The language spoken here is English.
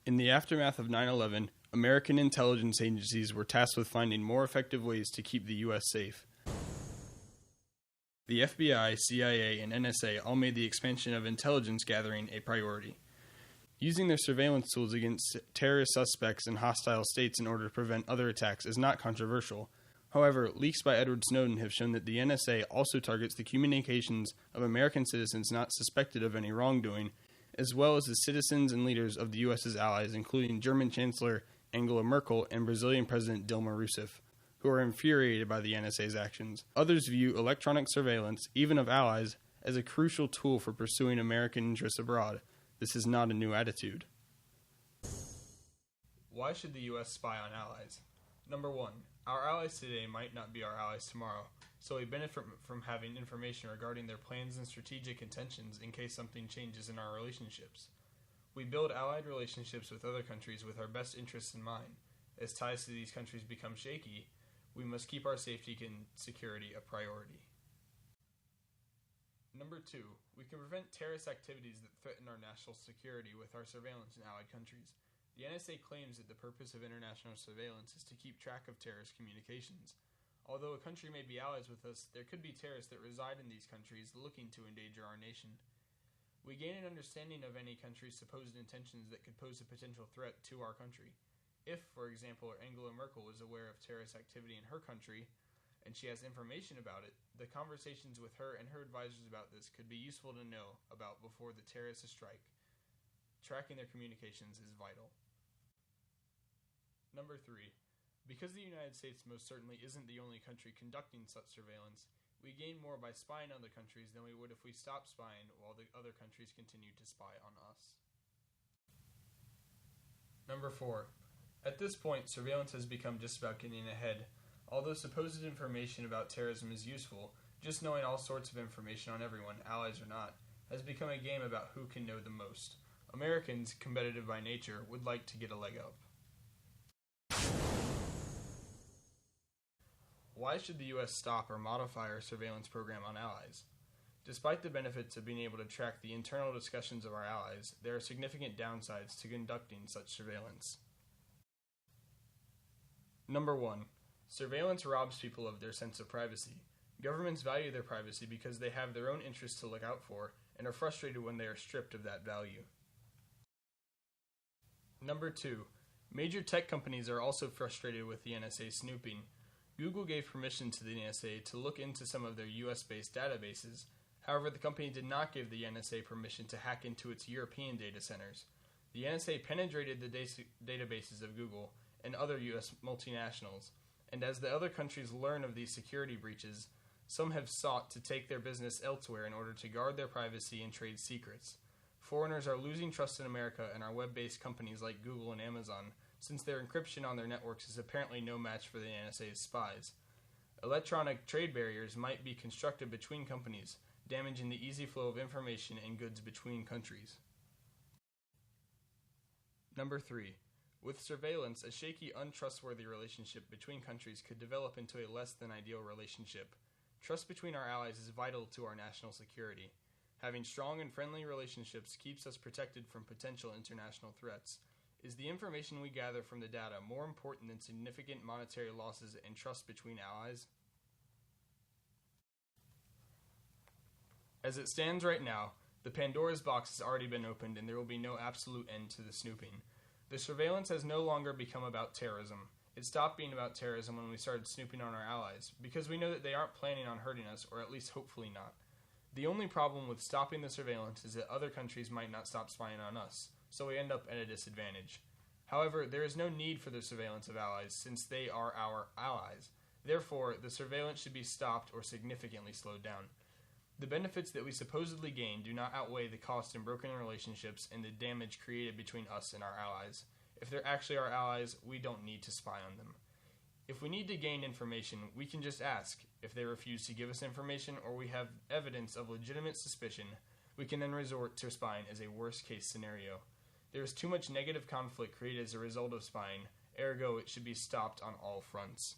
In the aftermath of 9/11, American intelligence agencies were tasked with finding more effective ways to keep the U.S. safe. The FBI, CIA, and NSA all made the expansion of intelligence gathering a priority. Using their surveillance tools against terrorist suspects in hostile states in order to prevent other attacks is not controversial. However, leaks by Edward Snowden have shown that the NSA also targets the communications of American citizens not suspected of any wrongdoing, as well as the citizens and leaders of the U.S.'s allies, including German Chancellor Angela Merkel and Brazilian President Dilma Rousseff, who are infuriated by the NSA's actions. Others view electronic surveillance, even of allies, as a crucial tool for pursuing American interests abroad. This is not a new attitude. Why should the U.S. spy on allies? Number 1. Our allies today might not be our allies tomorrow, so we benefit from having information regarding their plans and strategic intentions in case something changes in our relationships. We build allied relationships with other countries with our best interests in mind. As ties to these countries become shaky, we must keep our safety and security a priority. Number 2, we can prevent terrorist activities that threaten our national security with our surveillance in allied countries. The NSA claims that the purpose of international surveillance is to keep track of terrorist communications. Although a country may be allies with us, there could be terrorists that reside in these countries looking to endanger our nation. We gain an understanding of any country's supposed intentions that could pose a potential threat to our country. If, for example, Angela Merkel is aware of terrorist activity in her country, and she has information about it, the conversations with her and her advisors about this could be useful to know about before the terrorists strike. Tracking their communications is vital. Number 3. Because the United States most certainly isn't the only country conducting such surveillance, we gain more by spying on other countries than we would if we stopped spying while the other countries continue to spy on us. Number 4. At this point, surveillance has become just about getting ahead. Although supposed information about terrorism is useful, just knowing all sorts of information on everyone, allies or not, has become a game about who can know the most. Americans, competitive by nature, would like to get a leg up. Why should the U.S. stop or modify our surveillance program on allies? Despite the benefits of being able to track the internal discussions of our allies, there are significant downsides to conducting such surveillance. Number 1. Surveillance robs people of their sense of privacy. Governments value their privacy because they have their own interests to look out for and are frustrated when they are stripped of that value. Number 2. Major tech companies are also frustrated with the NSA snooping. Google gave permission to the NSA to look into some of their US-based databases. However, the company did not give the NSA permission to hack into its European data centers. The NSA penetrated the databases of Google and other US multinationals, and as the other countries learn of these security breaches, some have sought to take their business elsewhere in order to guard their privacy and trade secrets. Foreigners are losing trust in America and our web-based companies like Google and Amazon, since their encryption on their networks is apparently no match for the NSA's spies. Electronic trade barriers might be constructed between companies, damaging the easy flow of information and goods between countries. Number 3. With surveillance, a shaky, untrustworthy relationship between countries could develop into a less than ideal relationship. Trust between our allies is vital to our national security. Having strong and friendly relationships keeps us protected from potential international threats. Is the information we gather from the data more important than significant monetary losses and trust between allies? As it stands right now, the Pandora's box has already been opened and there will be no absolute end to the snooping. The surveillance has no longer become about terrorism. It stopped being about terrorism when we started snooping on our allies, because we know that they aren't planning on hurting us, or at least hopefully not. The only problem with stopping the surveillance is that other countries might not stop spying on us, so we end up at a disadvantage. However, there is no need for the surveillance of allies, since they are our allies. Therefore, the surveillance should be stopped or significantly slowed down. The benefits that we supposedly gain do not outweigh the cost in broken relationships and the damage created between us and our allies. If they're actually our allies, we don't need to spy on them. If we need to gain information, we can just ask. If they refuse to give us information or we have evidence of legitimate suspicion, we can then resort to spying as a worst-case scenario. There is too much negative conflict created as a result of spying, ergo it should be stopped on all fronts.